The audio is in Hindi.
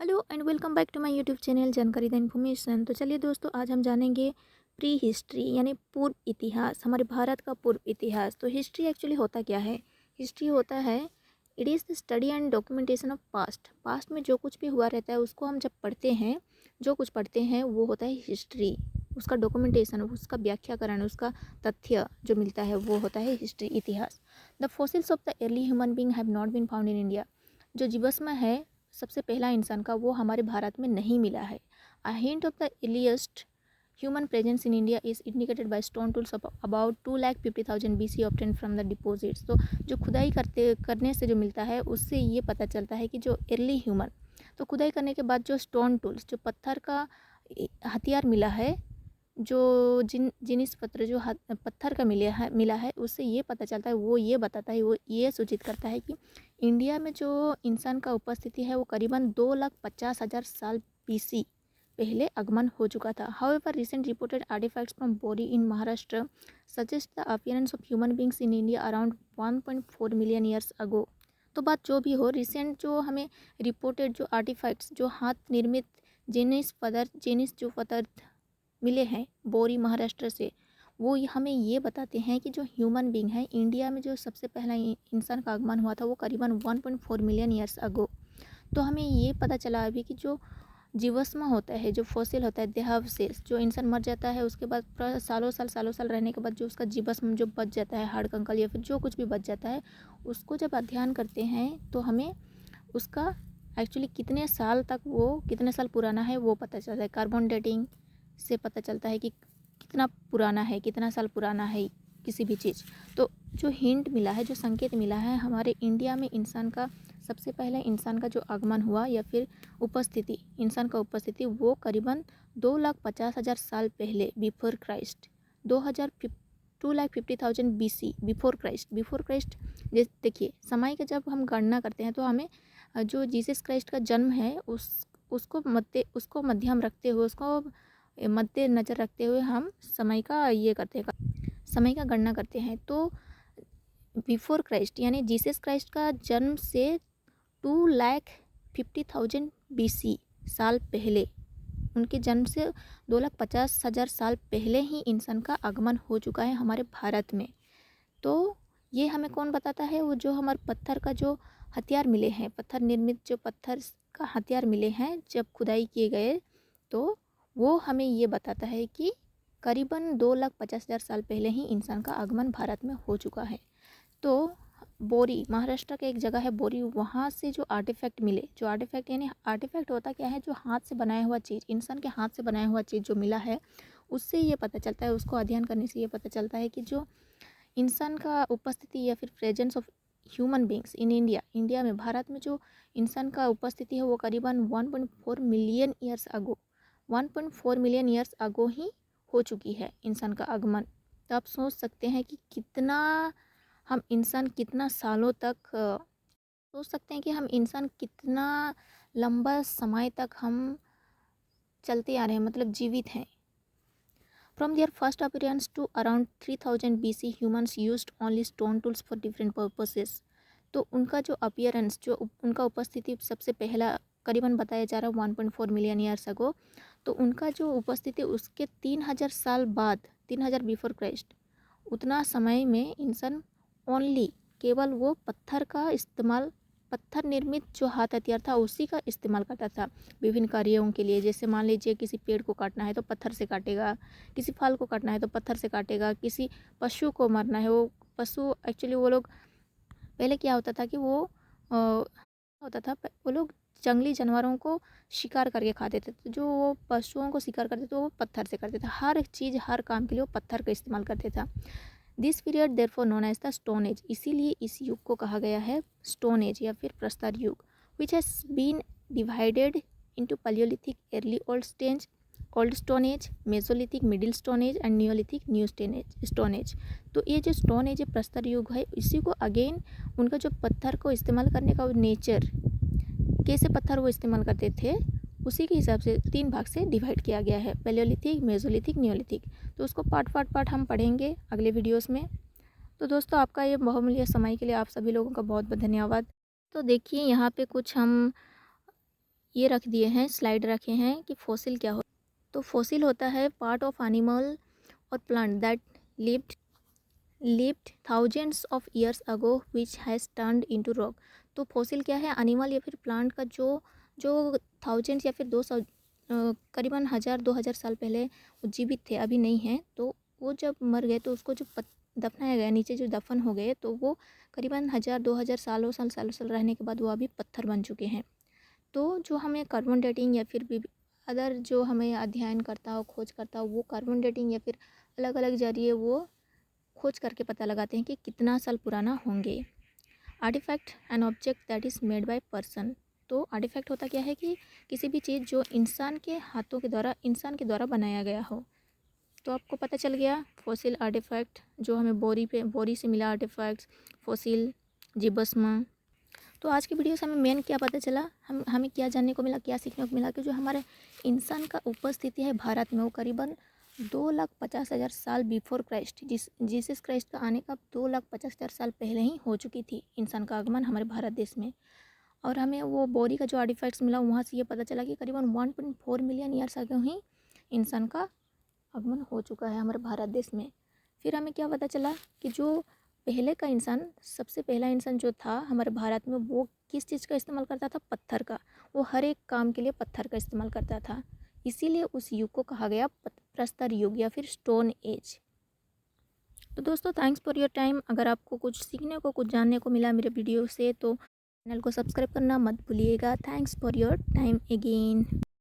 Hello and welcome back to my YouTube channel जानकारी द इन्फॉर्मेशन। तो चलिए दोस्तों, आज हम जानेंगे प्री हिस्ट्री यानी पूर्व इतिहास, हमारे भारत का पूर्व इतिहास। तो हिस्ट्री एक्चुअली होता क्या है? हिस्ट्री होता है, it is the study and documentation of past में जो कुछ भी हुआ रहता है उसको हम जब पढ़ते हैं, जो कुछ पढ़ते हैं वो होता है हिस्ट्री। उसका डॉक्यूमेंटेशन, उसका व्याख्याकरण, उसका तथ्य जो मिलता है वो होता है हिस्ट्री, इतिहास। The fossils of the early human being have not been found in India. जो जीवाश्म है सबसे पहला इंसान का, वो हमारे भारत में नहीं मिला है। A hint of the earliest human presence in India is indicated by stone tools of about 2,50,000 BC obtain from the deposits. तो जो खुदाई करने से जो मिलता है उससे ये पता चलता है कि जो अर्ली ह्यूमन, तो खुदाई करने के बाद जो स्टोन टूल्स, जो पत्थर का हथियार मिला है, जो जिनिस पत्र जो पत्थर का मिला है उससे ये पता चलता है, वो ये बताता है, वो ये सूचित करता है कि इंडिया में जो इंसान का उपस्थिति है वो करीबन 2,50,000 साल BC पहले आगमन हो चुका था। However recent reported artifacts from Bori in Maharashtra suggest the appearance of human beings in India around 1.4 million years ago. तो बात जो भी हो, रिसेंट जो हमें रिपोर्टेड जो आर्टिफैक्ट्स, जो हाथ निर्मित जिनिस जो पदार्थ मिले हैं बोरी महाराष्ट्र से, वो हमें ये बताते हैं कि जो ह्यूमन बींग है इंडिया में, जो सबसे पहला इंसान का आगमन हुआ था वो करीबन 1.4 मिलियन ईयर्स अगो। तो हमें ये पता चला अभी कि जो जीवाश्म होता है, जो फॉसिल होता है, देहावशेष, जो इंसान मर जाता है उसके बाद सालों साल रहने के बाद जो उसका जीवाश्म जो बच जाता है, हाड़ कंकाल या फिर जो कुछ भी बच जाता है, उसको जब अध्ययन करते हैं तो हमें उसका एक्चुअली कितने साल पुराना है वो पता चलता है। कार्बन डेटिंग से पता चलता है कि कितना पुराना है, कितना साल पुराना है किसी भी चीज़। तो जो हिंट मिला है, जो संकेत मिला है, हमारे इंडिया में इंसान का सबसे पहले इंसान का जो आगमन हुआ या फिर उपस्थिति, इंसान का उपस्थिति, वो करीबन 2,50,000 साल पहले, before Christ, 2,50,000 BC, before Christ. देखिए, समय का जब हम गणना करते हैं तो हमें जो जीसस क्राइस्ट का जन्म है उसको मध्यम रखते हुए, उसको मद्दे नज़र रखते हुए हम समय का गणना करते हैं। तो बिफोर क्राइस्ट यानी जीसस क्राइस्ट का जन्म से 2,50,000 BC साल पहले, उनके जन्म से 2,50,000 साल पहले ही इंसान का आगमन हो चुका है हमारे भारत में। तो ये हमें कौन बताता है? वो जो हमारे पत्थर का जो हथियार मिले हैं, पत्थर निर्मित जो पत्थर का हथियार मिले हैं जब खुदाई किए गए, तो वो हमें ये बताता है कि करीबन 2,50,000 साल पहले ही इंसान का आगमन भारत में हो चुका है। तो बोरी, महाराष्ट्र का एक जगह है बोरी, वहाँ से जो आर्टिफैक्ट मिले, जो आर्टिफैक्ट यानी आर्टिफैक्ट होता क्या है? जो हाथ से बनाया हुआ चीज़, इंसान के हाथ से बनाया हुआ चीज़ जो मिला है, उससे ये पता चलता है, उसको अध्ययन करने से ये पता चलता है कि जो इंसान का उपस्थिति या फिर presence of human beings in India में, भारत में जो इंसान का उपस्थिति है वो करीबन 1.4 million years ago, 1.4 million years ago ही हो चुकी है इंसान का आगमन। तो आप सोच सकते हैं कि हम इंसान कितना सालों तक सोच सकते हैं कि हम इंसान कितना लंबा समय तक हम चलते आ रहे हैं, मतलब जीवित हैं। From their first appearance to around 3,000 BC, humans used only stone tools for different purposes. तो उनका जो अपीयरेंस, जो उनका उपस्थिति सबसे पहला करीबन बताया जा रहा है 1.4 मिलियन ईयर्स अगो, तो उनका जो उपस्थिति उसके 3,000 साल बाद, 3,000 बिफोर क्राइस्ट, उतना समय में इंसान ओनली, केवल वो पत्थर निर्मित जो हाथ हथियार था उसी का इस्तेमाल करता था विभिन्न कार्यों के लिए। जैसे मान लीजिए किसी पेड़ को काटना है तो पत्थर से काटेगा, किसी फल को काटना है तो पत्थर से काटेगा, किसी पशु को मारना है, वो पशु एक्चुअली वो लोग पहले क्या होता था कि वो लोग जंगली जानवरों को शिकार करके खाते थे। तो जो वो पशुओं को शिकार करते थे वो पत्थर से करते थे, हर एक चीज़, हर काम के लिए वो पत्थर का इस्तेमाल करते थे। This period therefore known as the stone age, इसीलिए इस युग को कहा गया है स्टोन एज या फिर प्रस्तर युग, which has been divided into palaeolithic, early old stone age, mesolithic, middle stone age and neolithic, new stone age. तो ये जो स्टोन एज, प्रस्तर युग है, इसी को अगेन उनका जो पत्थर को इस्तेमाल करने का नेचर, कैसे पत्थर वो इस्तेमाल करते थे, उसी के हिसाब से 3 भाग से डिवाइड किया गया है, पैलियोलिथिक, मेसोलिथिक, नियोलिथिक। तो उसको पार्ट हम पढ़ेंगे अगले वीडियोस में। तो दोस्तों, आपका ये बहुमूल्य समय के लिए आप सभी लोगों का बहुत बहुत धन्यवाद। तो देखिए, यहाँ पे कुछ हम ये रख दिए हैं, स्लाइड रखे हैं कि फॉसिल क्या हो। तो फॉसिल होता है पार्ट ऑफ एनिमल और plant that lived thousands of years ago which has turned into rock. तो फॉसिल क्या है, एनिमल या फिर प्लांट का जो जो थाउजेंड्स या फिर 200 करीबन 1000-2000 साल पहले वो जीवित थे, अभी नहीं हैं। तो वो जब मर गए तो उसको जो दफनाया गया, नीचे जो दफन हो गए, तो वो करीबन 1000-2000 सालों साल रहने के बाद वो अभी पत्थर बन चुके हैं। तो जो हमें कार्बन डेटिंग या फिर भी अदर जो हमें अध्ययन करता हो, खोज करता हो, वो कार्बन डेटिंग या फिर अलग अलग जरिए वो खोज करके पता लगाते हैं कि कितना साल पुराना होंगे। Artifact an object that is made by person. तो आर्टिफैक्ट होता क्या है कि किसी भी चीज़ जो इंसान के हाथों के द्वारा, इंसान के द्वारा बनाया गया हो। तो आपको पता चल गया फॉसिल आर्टिफैक्ट, जो हमें बोरी से मिला आर्टिफैक्ट्स, फॉसिल, जीवाश्म। तो आज की वीडियो से हमें मेन क्या पता चला, हमें क्या जानने को मिला, क्या सीखने को मिला कि जो हमारे इंसान का उपस्थिति है भारत में, वो करीबन 2,50,000 साल बिफोर क्राइस्ट, जीसस क्राइस्ट का आने का 2,50,000 साल पहले ही हो चुकी थी इंसान का आगमन हमारे भारत देश में। और हमें वो बोरी का जो आर्टिफैक्ट्स मिला, वहाँ से ये पता चला कि करीबन 1.4 मिलियन ईयर्स आगे ही इंसान का आगमन हो चुका है हमारे भारत देश में। फिर हमें क्या पता चला कि जो पहले का इंसान, सबसे पहला इंसान जो था हमारे भारत में, वो किस चीज़ का इस्तेमाल करता था, पत्थर का। वो हर एक काम के लिए पत्थर का इस्तेमाल करता था, इसीलिए उस युग को कहा गया प्रस्तर युग या फिर स्टोन एज। तो दोस्तों, थैंक्स फॉर योर टाइम। अगर आपको कुछ सीखने को, कुछ जानने को मिला मेरे वीडियो से, तो चैनल को सब्सक्राइब करना मत भूलिएगा। Thanks for your time again.